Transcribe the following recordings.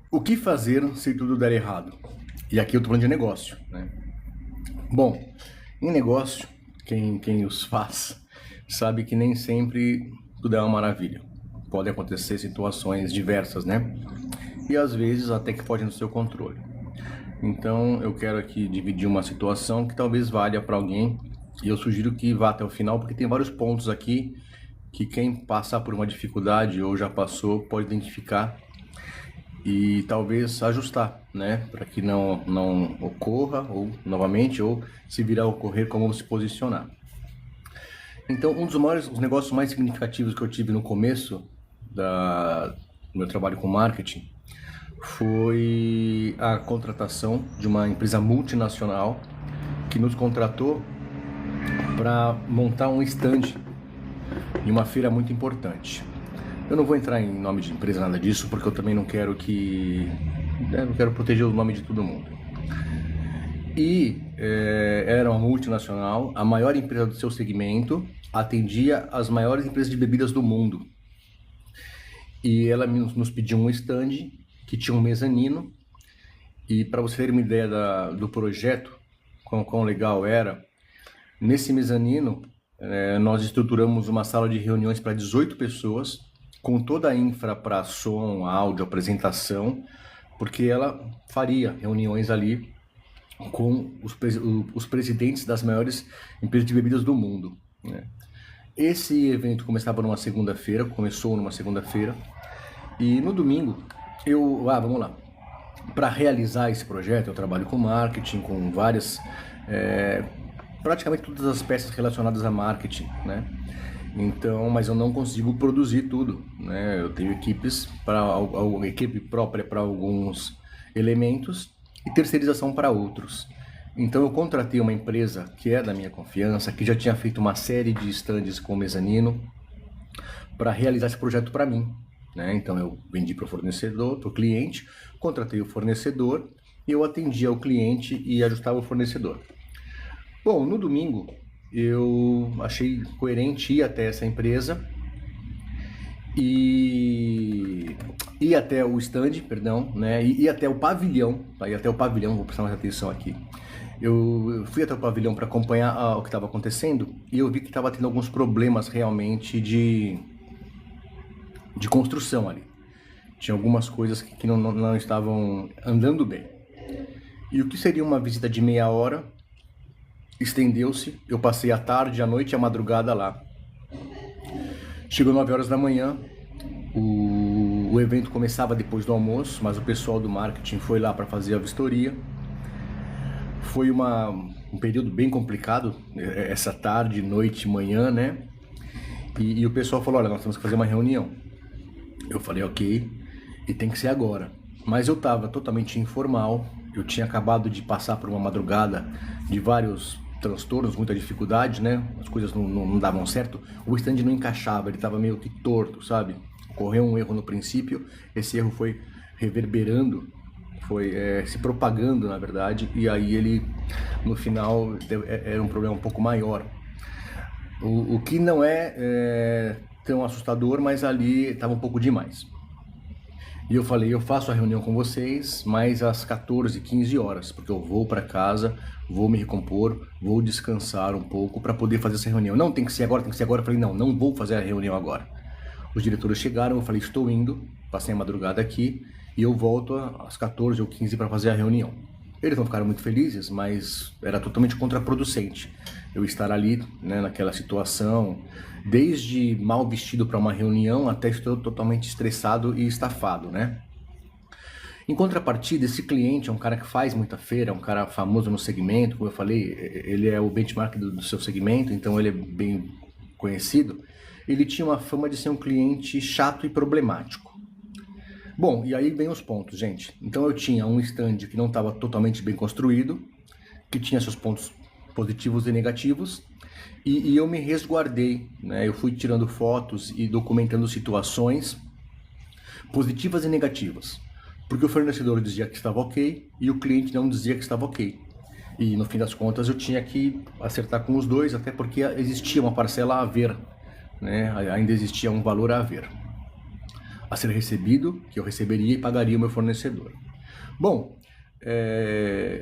O que fazer se tudo der errado? E aqui eu tô falando de negócio, né? Bom, em negócio, quem os faz sabe que nem sempre tudo é uma maravilha. Podem acontecer situações diversas, né? E às vezes até que fogem do seu controle. Então eu quero aqui dividir uma situação que talvez valha para alguém e eu sugiro que vá até o final porque tem vários pontos aqui que quem passar por uma dificuldade ou já passou pode identificar e talvez ajustar, né, para que não ocorra ou novamente ou se virar a ocorrer como se posicionar. Então, um dos maiores, os negócios mais significativos que eu tive no começo do meu trabalho com marketing foi a contratação de uma empresa multinacional que nos contratou para montar um stand em uma feira muito importante. Eu não vou entrar em nome de empresa, nada disso, porque eu também não quero não quero proteger o nome de todo mundo. E era uma multinacional, a maior empresa do seu segmento, atendia as maiores empresas de bebidas do mundo. E ela nos pediu um stand que tinha um mezanino. E para você ter uma ideia do projeto, quão legal era, nesse mezanino nós estruturamos uma sala de reuniões para 18 pessoas, com toda a infra para som, áudio, apresentação, porque ela faria reuniões ali com os presidentes das maiores empresas de bebidas do mundo, né? Esse evento começou numa segunda-feira, e no domingo vamos lá. Para realizar esse projeto, eu trabalho com marketing, com várias, praticamente todas as peças relacionadas a marketing, né? Então, mas eu não consigo produzir tudo, né? Eu tenho equipe própria para alguns elementos e terceirização para outros. Então eu contratei uma empresa que é da minha confiança, que já tinha feito uma série de stands com mezanino para realizar esse projeto para mim, né? Então eu vendi para o fornecedor, para o cliente, contratei o fornecedor e eu atendia o cliente e ajustava o fornecedor. Bom, no domingo eu achei coerente ir até essa empresa e ir até o stand, perdão, né? E ir até o pavilhão, tá? Ir até o pavilhão, vou prestar mais atenção aqui. Eu fui até o pavilhão para acompanhar o que estava acontecendo e eu vi que estava tendo alguns problemas realmente de construção ali. Tinha algumas coisas que não estavam andando bem. E o que seria uma visita de meia hora estendeu-se. Eu passei a tarde, a noite e a madrugada lá. Chegou 9 horas da manhã, o evento começava depois do almoço, mas o pessoal do marketing foi lá para fazer a vistoria. Foi um período bem complicado, essa tarde, noite, manhã, né? E o pessoal falou, olha, nós temos que fazer uma reunião. Eu falei, ok, e tem que ser agora. Mas eu estava totalmente informal, eu tinha acabado de passar por uma madrugada de vários transtornos, muita dificuldade, né? As coisas não davam certo, o stand não encaixava, ele estava meio que torto, sabe? Ocorreu um erro no princípio, esse erro foi reverberando, foi se propagando, na verdade, e aí ele, no final, era um problema um pouco maior. O que não é tão assustador, mas ali estava um pouco demais. E eu falei, eu faço a reunião com vocês, mas às 14, 15 horas, porque eu vou para casa, vou me recompor, vou descansar um pouco para poder fazer essa reunião. Não, tem que ser agora, tem que ser agora. Eu falei, não vou fazer a reunião agora. Os diretores chegaram, eu falei, estou indo, passei a madrugada aqui e eu volto às 14 ou 15 para fazer a reunião. Eles não ficaram muito felizes, mas era totalmente contraproducente eu estar ali, né, naquela situação, desde mal vestido para uma reunião até estou totalmente estressado e estafado, né? Em contrapartida, esse cliente é um cara que faz muita feira, é um cara famoso no segmento, como eu falei, ele é o benchmark do seu segmento, então ele é bem conhecido. Ele tinha uma fama de ser um cliente chato e problemático. Bom, e aí vem os pontos, gente. Então eu tinha um stand que não estava totalmente bem construído, que tinha seus pontos positivos e negativos, e eu me resguardei, né? Eu fui tirando fotos e documentando situações positivas e negativas, porque o fornecedor dizia que estava ok e o cliente não dizia que estava ok. E no fim das contas eu tinha que acertar com os dois, até porque existia uma parcela a ver, né? Ainda existia um valor a ver. a ser recebido, que eu receberia e pagaria o meu fornecedor. Bom,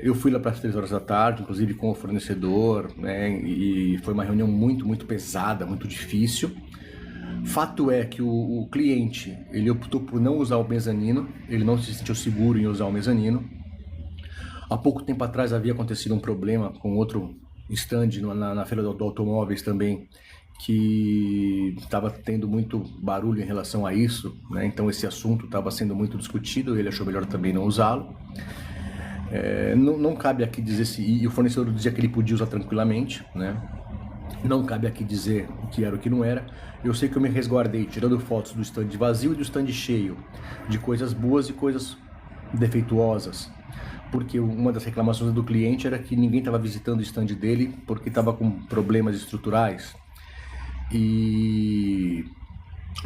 eu fui lá para as 3 horas da tarde, inclusive com o fornecedor, né, e foi uma reunião muito pesada, muito difícil. Fato é que o cliente, ele optou por não usar o mezanino, ele não se sentiu seguro em usar o mezanino. Há pouco tempo atrás havia acontecido um problema com outro stand na feira do automóveis também, que estava tendo muito barulho em relação a isso, né? Então esse assunto estava sendo muito discutido, ele achou melhor também não usá-lo. Não cabe aqui dizer se... E o fornecedor dizia que ele podia usar tranquilamente, né? Não cabe aqui dizer o que era o que não era. Eu sei que eu me resguardei tirando fotos do stand vazio e do stand cheio, de coisas boas e coisas defeituosas. Porque uma das reclamações do cliente era que ninguém estava visitando o stand dele porque estava com problemas estruturais. E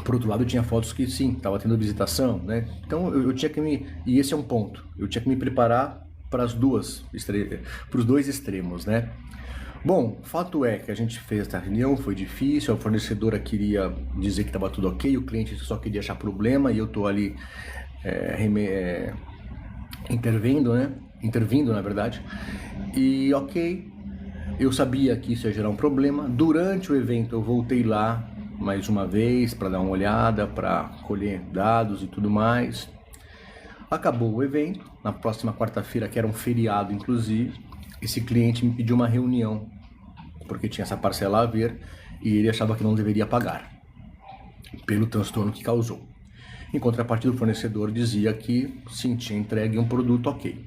por outro lado, tinha fotos que sim, estava tendo visitação, né? Então eu tinha que me... E esse é um ponto. Eu tinha que me preparar para os dois extremos, né? Bom, fato é que a gente fez essa reunião, foi difícil, a fornecedora queria dizer que estava tudo ok, o cliente só queria achar problema e eu estou ali intervindo, né? Intervindo, na verdade. E ok, eu sabia que isso ia gerar um problema. Durante o evento eu voltei lá mais uma vez para dar uma olhada, para colher dados e tudo mais. Acabou o evento, na próxima quarta-feira, que era um feriado inclusive, esse cliente me pediu uma reunião, porque tinha essa parcela a ver e ele achava que não deveria pagar, pelo transtorno que causou. Em contrapartida, o fornecedor dizia que sim, tinha entregue um produto ok.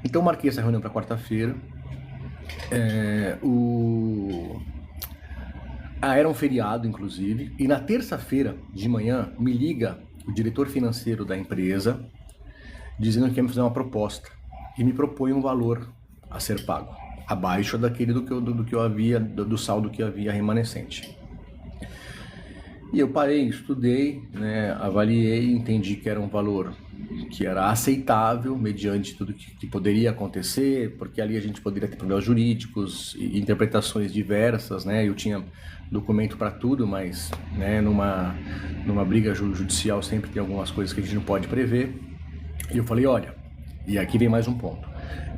Então marquei essa reunião para quarta-feira. Era um feriado, inclusive, e na terça-feira de manhã me liga o diretor financeiro da empresa dizendo que ia me fazer uma proposta e me propõe um valor a ser pago, abaixo daquele do saldo que havia remanescente. E eu parei, estudei, né, avaliei, entendi que era um valor que era aceitável mediante tudo que poderia acontecer, porque ali a gente poderia ter problemas jurídicos e interpretações diversas, né? Eu tinha documento para tudo, mas né, numa briga judicial sempre tem algumas coisas que a gente não pode prever. E eu falei, olha, e aqui vem mais um ponto,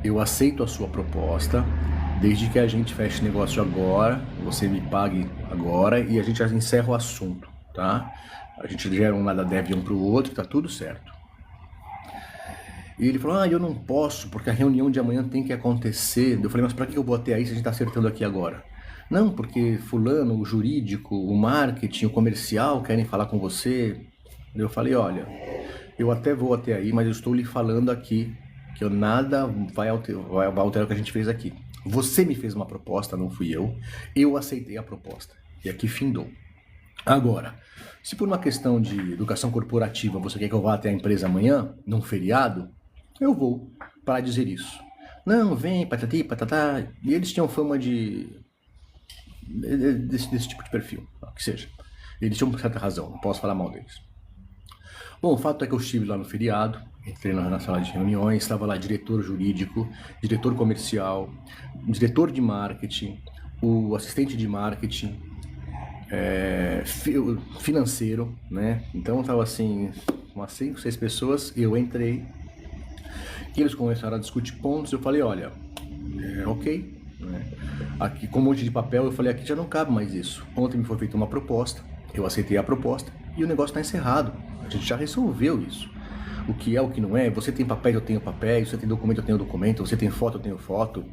eu aceito a sua proposta, desde que a gente feche negócio agora, você me pague agora e a gente já encerra o assunto, tá? A gente gera um nada deve um pro outro, tá tudo certo. E ele falou, eu não posso, porque a reunião de amanhã tem que acontecer. Eu falei, mas pra que eu vou até aí se a gente tá acertando aqui agora? Não, porque fulano, o jurídico, o marketing, o comercial querem falar com você. Eu falei, olha, eu até vou até aí, mas eu estou lhe falando aqui que eu nada vai alterar o que a gente fez aqui. Você me fez uma proposta, não fui eu aceitei a proposta. E aqui findou. Agora, se por uma questão de educação corporativa você quer que eu vá até a empresa amanhã, num feriado, eu vou para dizer isso. Não, vem, patati, patatá. E eles tinham fama desse tipo de perfil, que seja. Eles tinham certa razão, não posso falar mal deles. Bom, o fato é que eu estive lá no feriado, entrei na sala de reuniões, estava lá diretor jurídico, diretor comercial, diretor de marketing, o assistente de marketing, financeiro, né? Então estava assim, umas 5, 6 pessoas, eu entrei, e eles começaram a discutir pontos, eu falei, olha, ok, né? Aqui com um monte de papel, eu falei, aqui já não cabe mais isso. Ontem me foi feita uma proposta, eu aceitei a proposta, e o negócio está encerrado, a gente já resolveu isso. O que é, o que não é, você tem papéis, eu tenho papéis, você tem documento, eu tenho documento, você tem foto, eu tenho foto.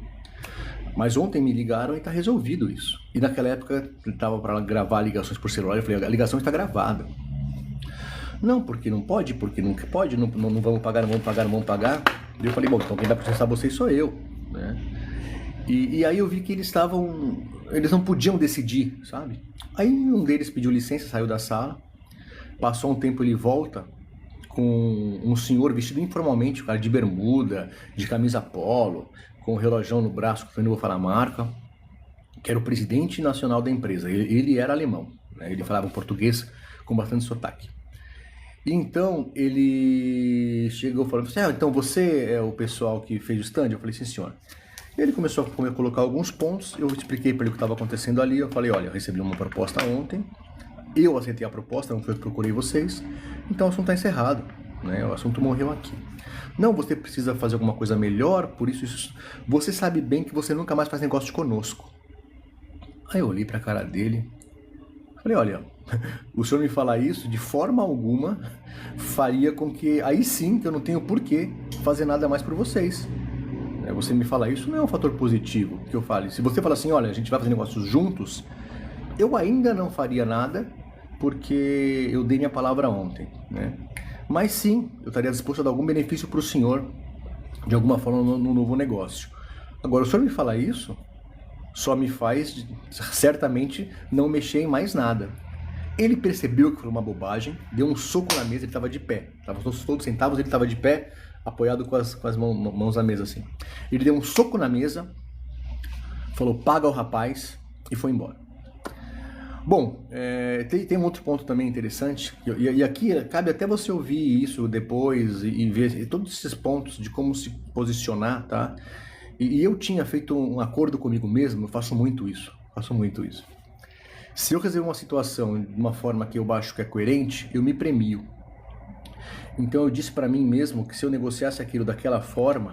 Mas ontem me ligaram e está resolvido isso. E naquela época eu estava para gravar ligações por celular, eu falei, a ligação está gravada. Não, porque não pode, porque não pode, não vamos pagar, não vamos pagar, não vamos pagar. E eu falei, bom, então quem vai processar vocês sou eu, né? E aí eu vi que eles não podiam decidir, sabe? Aí um deles pediu licença, saiu da sala, passou um tempo, ele volta com um senhor vestido informalmente, cara de bermuda, de camisa polo, com um relógio no braço, que eu não vou falar a marca, que era o presidente nacional da empresa. Ele era alemão, né? Ele falava português com bastante sotaque. Então ele chegou falando assim, então você é o pessoal que fez o stand? Eu falei, sim senhor. Ele começou a colocar alguns pontos, eu expliquei para ele o que estava acontecendo ali, eu falei, olha, eu recebi uma proposta ontem, Eu aceitei a proposta, não foi eu que procurei vocês, então o assunto está encerrado, né? O assunto morreu aqui. Não, você precisa fazer alguma coisa melhor, por isso. Você sabe bem que você nunca mais faz negócio conosco. Aí eu olhei para a cara dele, falei, olha, o senhor me falar isso de forma alguma faria com que, aí sim, que eu não tenho porquê fazer nada mais por vocês. Você me falar isso não é um fator positivo que eu fale. Se você falar assim, olha, a gente vai fazer negócios juntos, eu ainda não faria nada porque eu dei minha palavra ontem, né? Mas sim, eu estaria disposto a dar algum benefício para o senhor de alguma forma no novo negócio. Agora, o senhor me falar isso só me faz certamente não mexer em mais nada. Ele percebeu que foi uma bobagem, deu um soco na mesa, ele estava de pé. Estávamos todos sentados, ele estava de pé, apoiado com as mãos na mesa assim. Ele deu um soco na mesa, falou, paga o rapaz, e foi embora. Bom, tem um outro ponto também interessante, e aqui cabe até você ouvir isso depois e ver todos esses pontos de como se posicionar, tá? E eu tinha feito um acordo comigo mesmo, eu faço muito isso. Se eu resolver uma situação de uma forma que eu acho que é coerente, eu me premio. Então eu disse para mim mesmo que se eu negociasse aquilo daquela forma,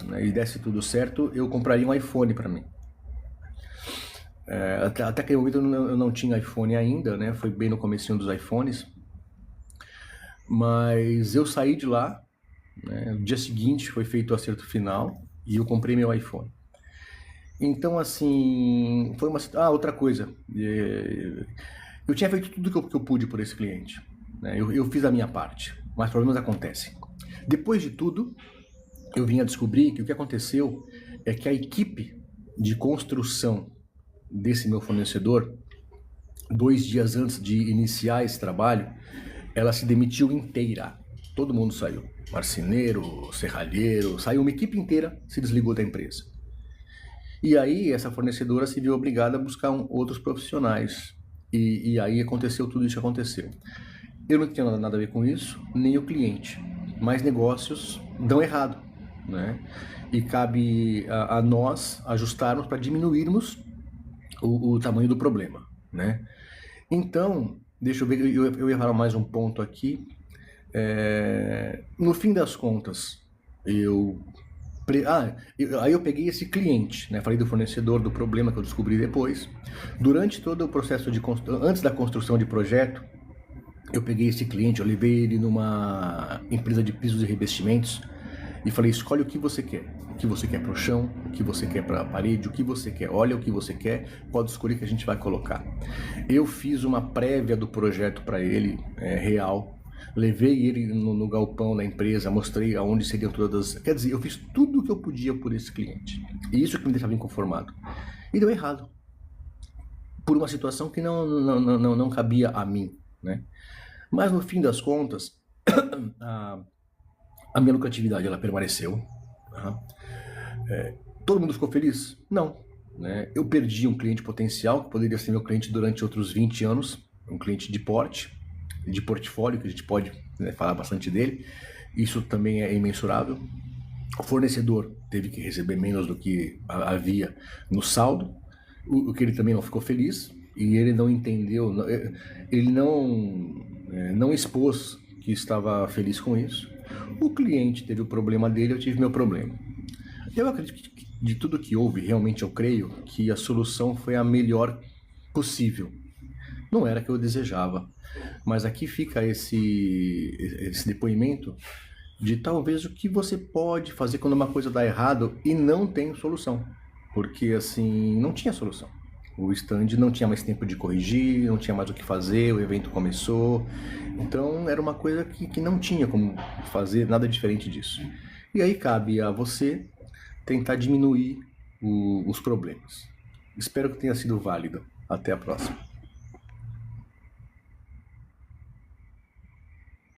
né, e desse tudo certo, eu compraria um iPhone para mim. Até aquele momento eu não tinha iPhone ainda, né? Foi bem no comecinho dos iPhones. Mas eu saí de lá, né? No dia seguinte foi feito o acerto final e eu comprei meu iPhone. Então, assim, foi uma... outra coisa. Eu tinha feito tudo que eu pude por esse cliente, né? Eu fiz a minha parte, mas problemas acontecem. Depois de tudo, eu vim a descobrir que o que aconteceu é que a equipe de construção desse meu fornecedor, 2 dias antes de iniciar esse trabalho, ela se demitiu inteira. Todo mundo saiu. Marceneiro, serralheiro, saiu uma equipe inteira, se desligou da empresa. E aí essa fornecedora se viu obrigada a buscar outros profissionais. E aí aconteceu tudo isso que aconteceu. Eu não tinha nada a ver com isso, nem o cliente. Mas negócios dão errado, né? E cabe a nós ajustarmos para diminuirmos o tamanho do problema, né? Então, deixa eu ver, eu ia falar mais um ponto aqui. No fim das contas, aí eu peguei esse cliente, né? Falei do fornecedor, do problema que eu descobri depois. Durante todo o processo antes da construção de projeto, eu peguei esse cliente, eu levei ele numa empresa de pisos e revestimentos e falei, escolhe o que você quer. O que você quer para o chão, o que você quer para a parede, o que você quer. Olha o que você quer, pode escolher que a gente vai colocar. Eu fiz uma prévia do projeto para ele, real. Levei ele no galpão da empresa, mostrei aonde seriam todas... Quer dizer, eu fiz tudo o que eu podia por esse cliente. E isso que me deixava inconformado. E deu errado. Por uma situação que não cabia a mim, né? Mas no fim das contas, a minha lucratividade ela permaneceu. Tá? Todo mundo ficou feliz? Não. Né? Eu perdi um cliente potencial, que poderia ser meu cliente durante outros 20 anos, um cliente de porte, de portfólio, que a gente pode, né, falar bastante dele. Isso também é imensurável. O fornecedor teve que receber menos do que havia no saldo, o que ele também não ficou feliz, e ele não entendeu, ele não expôs que estava feliz com isso. O cliente teve o problema dele, eu tive meu problema. Eu acredito que de tudo que houve, realmente eu creio que a solução foi a melhor possível. Não era a que eu desejava, mas aqui fica esse depoimento de talvez o que você pode fazer quando uma coisa dá errado e não tem solução. Porque assim, não tinha solução. O stand não tinha mais tempo de corrigir, não tinha mais o que fazer, o evento começou. Então era uma coisa que não tinha como fazer nada diferente disso. E aí cabe a você tentar diminuir os problemas. Espero que tenha sido válido. Até a próxima.